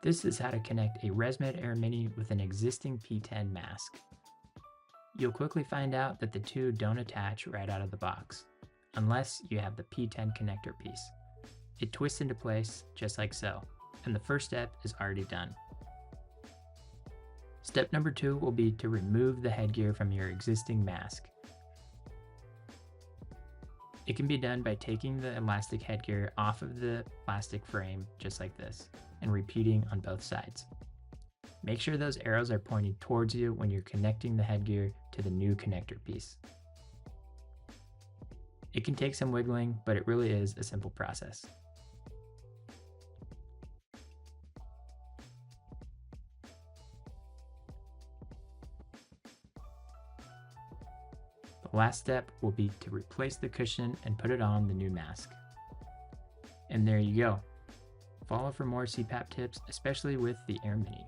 This is how to connect a ResMed AirMini with an existing P10 mask. You'll quickly find out that the two don't attach right out of the box, unless you have the P10 connector piece. It twists into place just like so, and the first step is already done. Step number 2 will be to remove the headgear from your existing mask. It can be done by taking the elastic headgear off of the plastic frame just like this, and repeating on both sides. Make sure those arrows are pointing towards you when you're connecting the headgear to the new connector piece. It can take some wiggling, but it really is a simple process. The last step will be to replace the cushion and put it on the new mask. And there you go. Follow for more CPAP tips, especially with the AirMini.